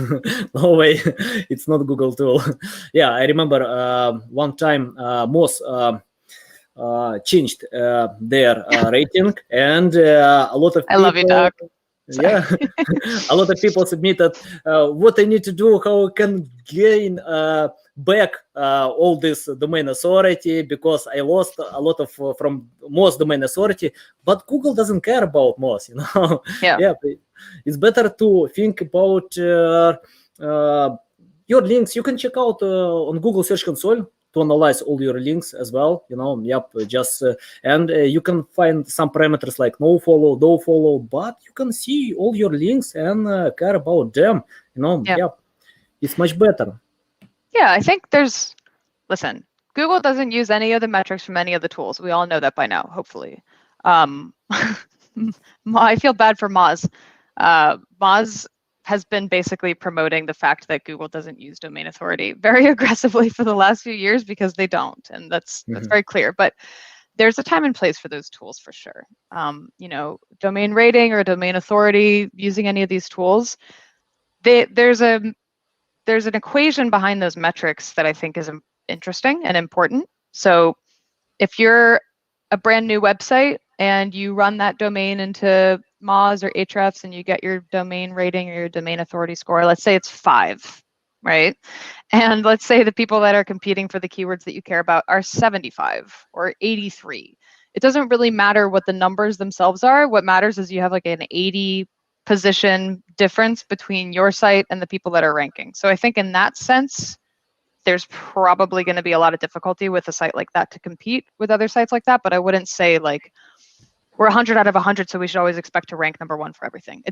no way, it's not Google tool. Yeah, I remember one time Moz changed their rating, and a lot of people. I love you, Doc. Yeah, a lot of people submitted what I need to do, how I can gain back all this domain authority, because I lost a lot of from Moz domain authority, but Google doesn't care about Moz, you know. Yeah. It's better to think about your links. You can check out on Google Search Console to analyze all your links as well, you know. Just and you can find some parameters like no follow, do follow, but you can see all your links and care about them, you know. It's much better. Yeah, I think listen, Google doesn't use any of the metrics from any of the tools. We all know that by now, hopefully. I feel bad for Moz. Moz has been basically promoting the fact that Google doesn't use domain authority very aggressively for the last few years because they don't, and that's very clear. But there's a time and place for those tools for sure. You know, domain rating or domain authority, using any of these tools, there's an equation behind those metrics that I think is interesting and important. So if you're a brand new website and you run that domain into Moz or Ahrefs and you get your domain rating or your domain authority score, let's say it's 5, right? And let's say the people that are competing for the keywords that you care about are 75 or 83. It doesn't really matter what the numbers themselves are. What matters is you have like an 80 position difference between your site and the people that are ranking. So I think in that sense, there's probably going to be a lot of difficulty with a site like that to compete with other sites like that. But I wouldn't say like we're 100 out of 100, so we should always expect to rank number 1 for everything.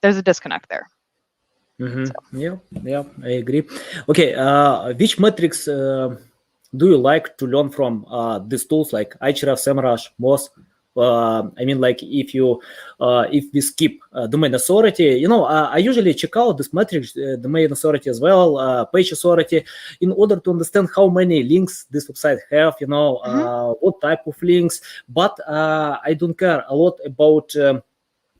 There's a disconnect there. So. Yeah, I agree. Okay, which metrics do you like to learn from these tools like Ahrefs, SEMrush, Moz? I mean, like if we skip domain authority, you know, I usually check out this metrics, domain authority as well, page authority, in order to understand how many links this website have, you know, what type of links. But I don't care a lot about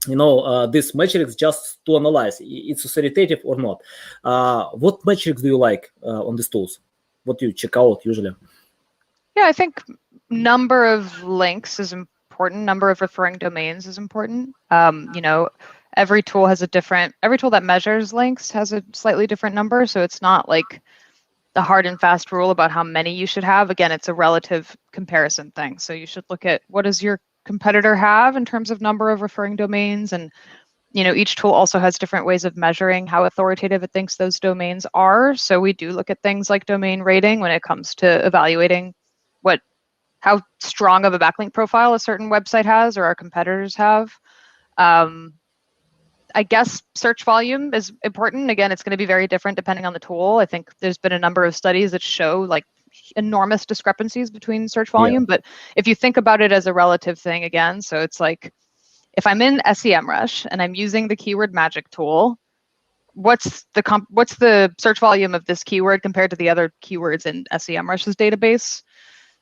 you know, these metrics just to analyze it's authoritative or not. What metrics do you like on these tools? What do you check out usually? Yeah, I think number of links is important. Number of referring domains is important. You know, every tool that measures links has a slightly different number. So it's not like the hard and fast rule about how many you should have. Again, it's a relative comparison thing. So you should look at what does your competitor have in terms of number of referring domains. And, you know, each tool also has different ways of measuring how authoritative it thinks those domains are. So we do look at things like domain rating when it comes to evaluating how strong of a backlink profile a certain website has or our competitors have. I guess search volume is important. Again, it's going to be very different depending on the tool. I think there's been a number of studies that show like enormous discrepancies between search volume. But if you think about it as a relative thing again, so it's like if I'm in SEMrush and I'm using the keyword magic tool, what's the search volume of this keyword compared to the other keywords in SEMrush's database?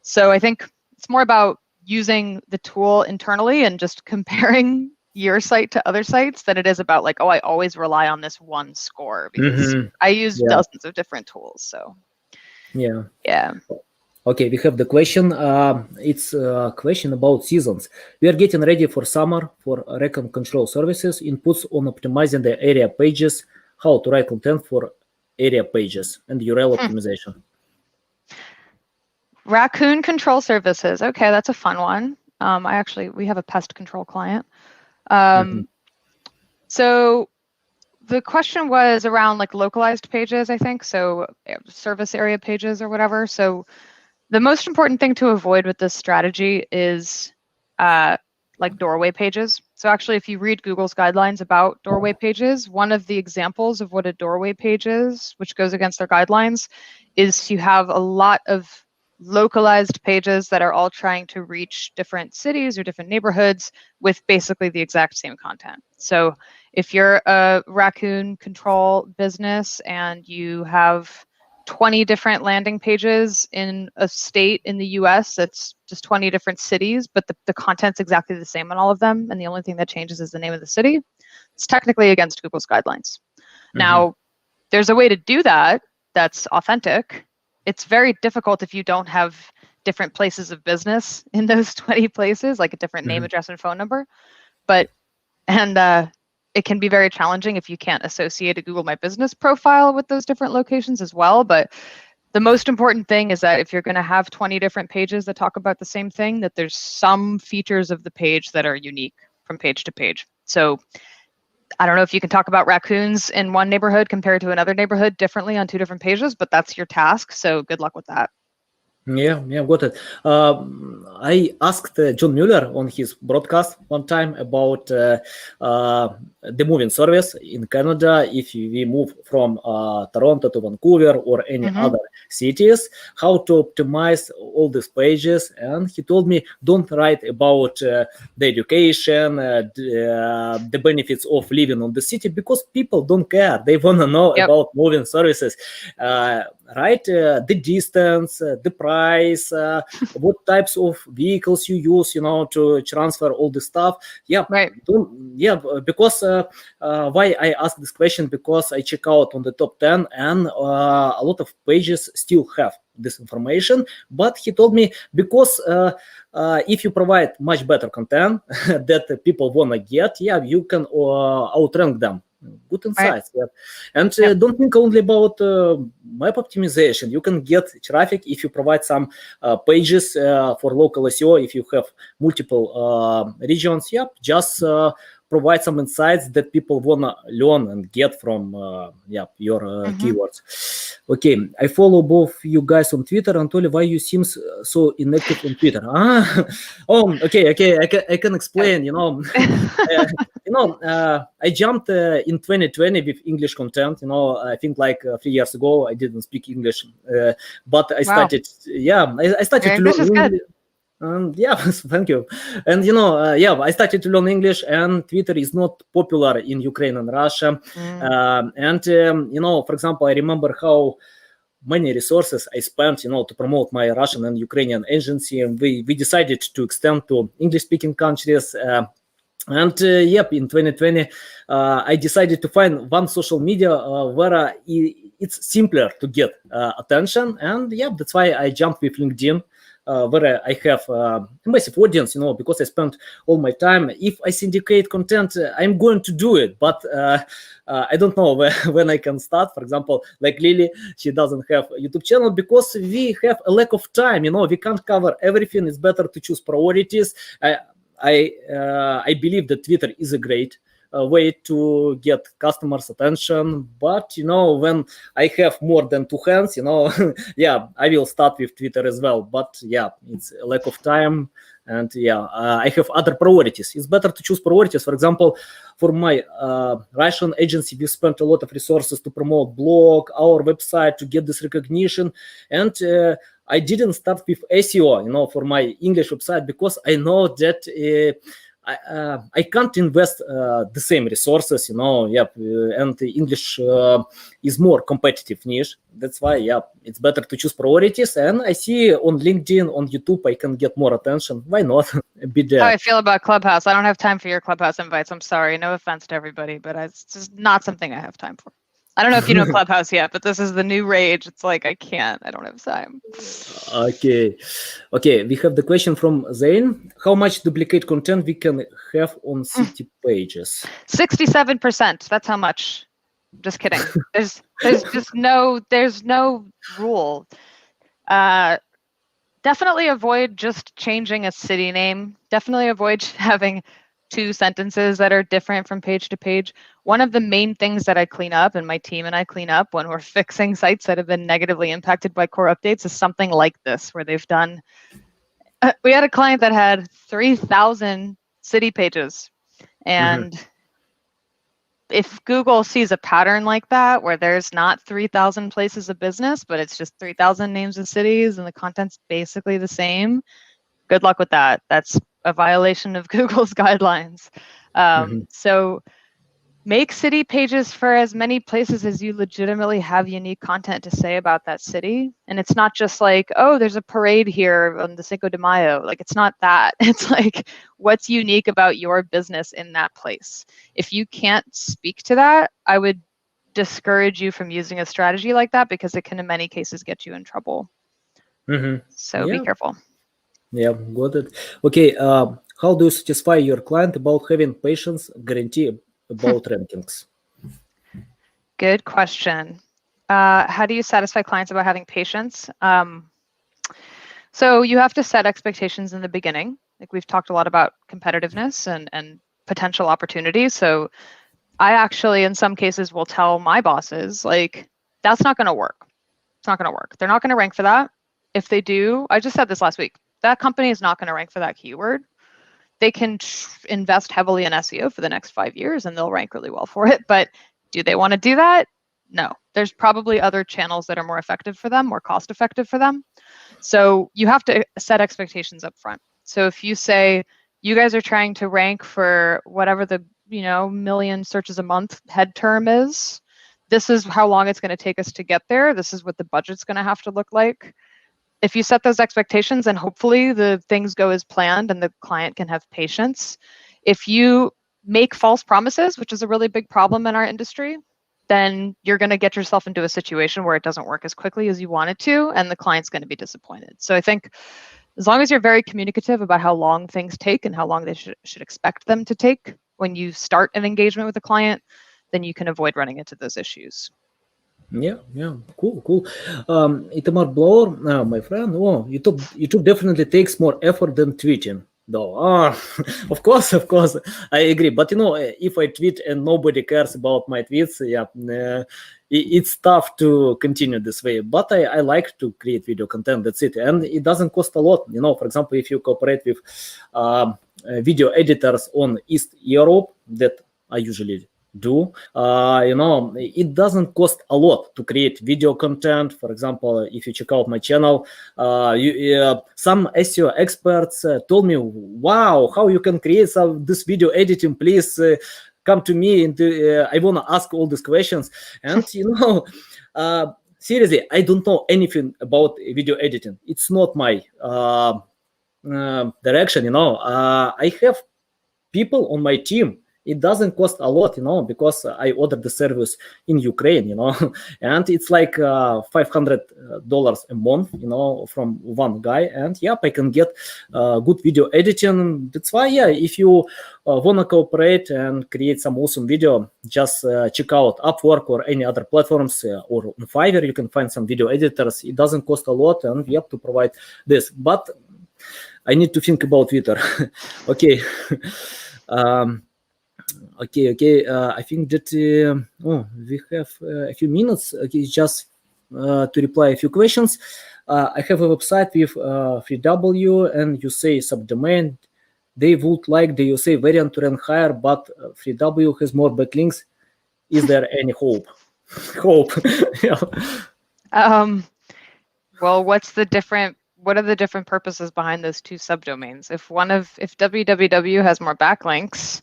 So I think it's more about using the tool internally and just comparing your site to other sites than it is about like, oh, I always rely on this one score because I use dozens of different tools. So yeah. Okay, we have the question. It's a question about seasons. We are getting ready for summer for recon control services, inputs on optimizing the area pages, how to write content for area pages, and URL optimization. Raccoon control services. Okay, that's a fun one. We have a pest control client. So the question was around like localized pages, I think. So service area pages or whatever. So the most important thing to avoid with this strategy is like doorway pages. So actually, if you read Google's guidelines about doorway pages, one of the examples of what a doorway page is, which goes against their guidelines, is to have a lot of localized pages that are all trying to reach different cities or different neighborhoods with basically the exact same content. So if you're a raccoon control business and you have 20 different landing pages in a state in the US, that's just 20 different cities, but the content's exactly the same on all of them, and the only thing that changes is the name of the city, it's technically against Google's guidelines. Now, there's a way to do that that's authentic. It's very difficult if you don't have different places of business in those 20 places, like a different name, address, and phone number. It can be very challenging if you can't associate a Google My Business profile with those different locations as well. But the most important thing is that if you're going to have 20 different pages that talk about the same thing, that there's some features of the page that are unique from page to page. So I don't know if you can talk about raccoons in one neighborhood compared to another neighborhood differently on 2 different pages, but that's your task. So good luck with that. Yeah, got it. I asked John Mueller on his broadcast one time about the moving service in Canada. If we move from Toronto to Vancouver or any other cities, how to optimize all these pages. And he told me, don't write about the education, the benefits of living on the city, because people don't care. They want to know about moving services. Right, the distance, the price, what types of vehicles you use, to transfer all the stuff. Because why I ask this question, because I check out on the top 10 and a lot of pages still have this information. But he told me, because if you provide much better content that people want to get, you can outrank them. Good insights. And don't think only about map optimization. You can get traffic if you provide some pages for local SEO. If you have multiple regions, just provide some insights that people want to learn and get from your keywords. Okay, I follow both you guys on Twitter. Anatoly, why you seem so inactive on Twitter? Okay, I can explain. I jumped in 2020 with English content. I think like 3 years ago I didn't speak English, but I started. I started to learn. Thank you. And I started to learn English, and Twitter is not popular in Ukraine and Russia. For example, I remember how many resources I spent, to promote my Russian and Ukrainian agency, and we decided to extend to English-speaking countries. In 2020, I decided to find one social media where it's simpler to get attention, and that's why I jumped with LinkedIn. Where I have a massive audience, because I spent all my time. If I syndicate content, I'm going to do it, but I don't know when I can start. For example, like Lily, she doesn't have a YouTube channel because we have a lack of time. We can't cover everything. It's better to choose priorities. I believe that Twitter is a great way to get customers' attention, but when I have more than 2 hands, I will start with Twitter as well. But it's a lack of time, and I have other priorities. It's better to choose priorities. For example, for my Russian agency, we spent a lot of resources to promote blog, our website, to get this recognition, and I didn't start with SEO, for my English website, because I know that I can't invest the same resources, and the English is more competitive niche. That's why, it's better to choose priorities. And I see on LinkedIn, on YouTube, I can get more attention. Why not be there? How I feel about Clubhouse. I don't have time for your Clubhouse invites. I'm sorry. No offense to everybody, but it's just not something I have time for. I don't know if you know Clubhouse yet, but this is the new rage. It's like, I don't have time. Okay. We have the question from Zane. How much duplicate content we can have on city pages? 67%. That's how much. Just kidding. There's no rule. Definitely avoid just changing a city name. Definitely avoid having two sentences that are different from page to page. One of the main things that I clean up and my team and I clean up when we're fixing sites that have been negatively impacted by core updates is something like this, where they've done, we had a client that had 3,000 city pages. And if Google sees a pattern like that, where there's not 3,000 places of business, but it's just 3,000 names of cities and the content's basically the same, good luck with that. That's a violation of Google's guidelines. So make city pages for as many places as you legitimately have unique content to say about that city. And it's not just like, oh, there's a parade here on the Cinco de Mayo. Like, it's not that. It's like, what's unique about your business in that place? If you can't speak to that, I would discourage you from using a strategy like that, because it can in many cases get you in trouble. So be careful. Yeah, got it. Okay, how do you satisfy your client about having patience guarantee about rankings? Good question. How do you satisfy clients about having patience? So you have to set expectations in the beginning. Like, we've talked a lot about competitiveness and potential opportunities. So I actually, in some cases, will tell my bosses, like, that's not going to work. It's not going to work. They're not going to rank for that. If they do, I just said this last week, that company is not going to rank for that keyword. They can invest heavily in SEO for the next 5 years and they'll rank really well for it. But do they want to do that? No. There's probably other channels that are more effective for them, more cost effective for them. So you have to set expectations up front. So if you say, you guys are trying to rank for whatever the million searches a month head term is, this is how long it's going to take us to get there. This is what the budget's going to have to look like. If you set those expectations, and hopefully the things go as planned and the client can have patience. If you make false promises, which is a really big problem in our industry, then you're going to get yourself into a situation where it doesn't work as quickly as you want it to, and the client's going to be disappointed. So I think as long as you're very communicative about how long things take and how long they should expect them to take when you start an engagement with a client, then you can avoid running into those issues. Yeah, cool. Itamar Blower, my friend, YouTube definitely takes more effort than tweeting, though. Of course, I agree. But if I tweet and nobody cares about my tweets, it's tough to continue this way. But I like to create video content. That's it, and it doesn't cost a lot. For example, if you cooperate with video editors on East Europe, that I usually do, it doesn't cost a lot to create video content. For example, if you check out my channel, some SEO experts told me, wow, how you can create this video editing, please come to me, and I want to ask all these questions. And seriously, I don't know anything about video editing. It's not my direction. I have people on my team. It doesn't cost a lot, because I ordered the service in Ukraine, and it's like $500 a month, from one guy, and I can get good video editing. That's why, if you wanna cooperate and create some awesome video, just check out Upwork or any other platforms, or on Fiverr. You can find some video editors. It doesn't cost a lot, and you have to provide this. But I need to think about Twitter. Okay. Okay. I think that we have a few minutes. Okay, just to reply a few questions. I have a website with 3W, and you say subdomain. They would like the USA variant to rank higher, but 3W has more backlinks. Is there any hope? Well, what are the different purposes behind those two subdomains? If www has more backlinks,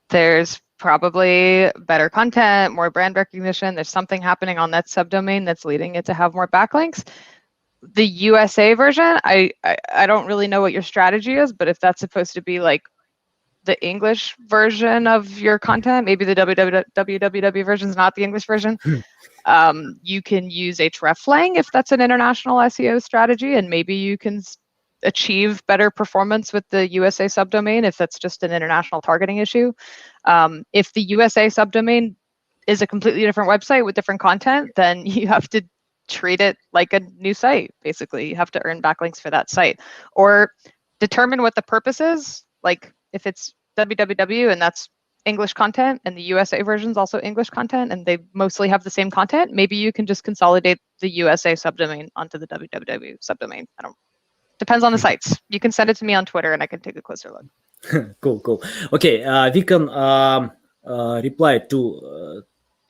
there's probably better content, more brand recognition. There's something happening on that subdomain that's leading it to have more backlinks. The USA version, I don't really know what your strategy is, but if that's supposed to be like the English version of your content, maybe the www version is not the English version. You can use hreflang if that's an international SEO strategy, and maybe you can achieve better performance with the USA subdomain if that's just an international targeting issue. If the USA subdomain is a completely different website with different content, then you have to treat it like a new site. Basically, you have to earn backlinks for that site, or determine what the purpose is. Like if it's www and that's English content, and the USA version is also English content, and they mostly have the same content, maybe you can just consolidate the USA subdomain onto the www subdomain. Depends on the sites. You can send it to me on Twitter and I can take a closer look. Cool. Okay, we can reply to.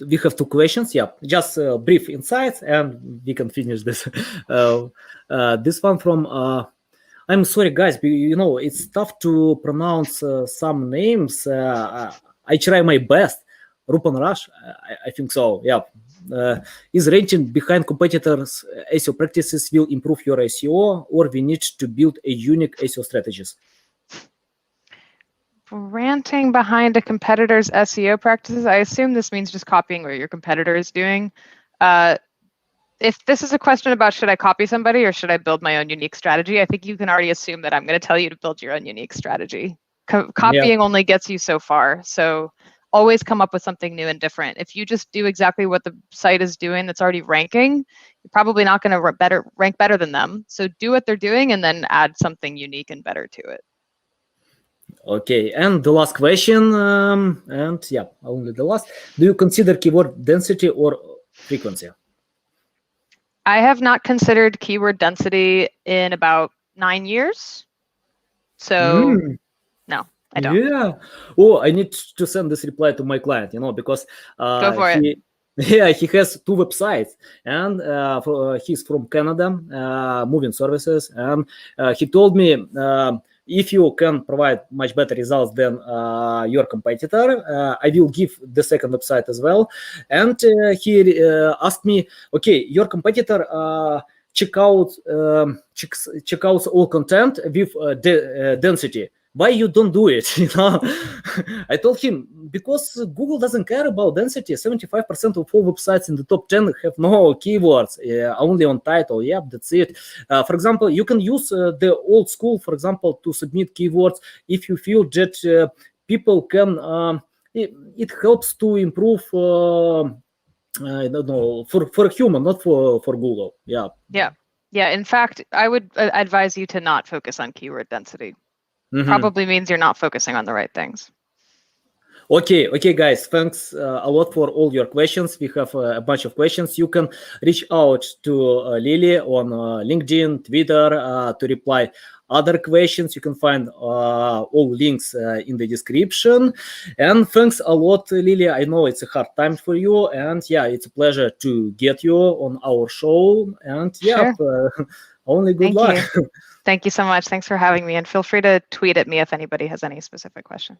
We have 2 questions. Yeah, just brief insights, and we can finish this. This one from. I'm sorry, guys. It's tough to pronounce some names. I try my best. Rupan Rush, I think so. Yeah. Is ranking behind competitors' SEO practices will improve your SEO, or we need to build a unique SEO strategies? Ranting behind a competitor's SEO practices, I assume this means just copying what your competitor is doing. If this is a question about should I copy somebody or should I build my own unique strategy, I think you can already assume that I'm going to tell you to build your own unique strategy. Copying only gets you so far. So always come up with something new and different. If you just do exactly what the site is doing that's already ranking, you're probably not going to rank better than them. So do what they're doing and then add something unique and better to it. Okay, and the last question, and yeah, only the last. Do you consider keyword density or frequency? I have not considered keyword density in about 9 years. So no, I don't. Yeah. Oh, I need to send this reply to my client, because Go for it. Yeah, he has 2 websites, and he's from Canada, moving services, and he told me if you can provide much better results than your competitor, I will give the second website as well. And he asked me, okay, your competitor check out all content with density. Why you don't do it? I told him because Google doesn't care about density. 75% of all websites in the top 10 have no keywords, only on title. Yeah, that's it. For example, you can use the old school, for example, to submit keywords if you feel that people can. It helps to improve. I don't know, for a human, not for Google. Yeah. In fact, I would advise you to not focus on keyword density. Probably means you're not focusing on the right things. Okay, guys, thanks a lot for all your questions. We have a bunch of questions. You can reach out to Lily on LinkedIn, Twitter to reply other questions. You can find all links in the description. And thanks a lot, Lily. I know it's a hard time for you, and yeah, it's a pleasure to get you on our show. And yeah, sure. Only good luck. Thank you so much. Thanks for having me, and feel free to tweet at me if anybody has any specific questions.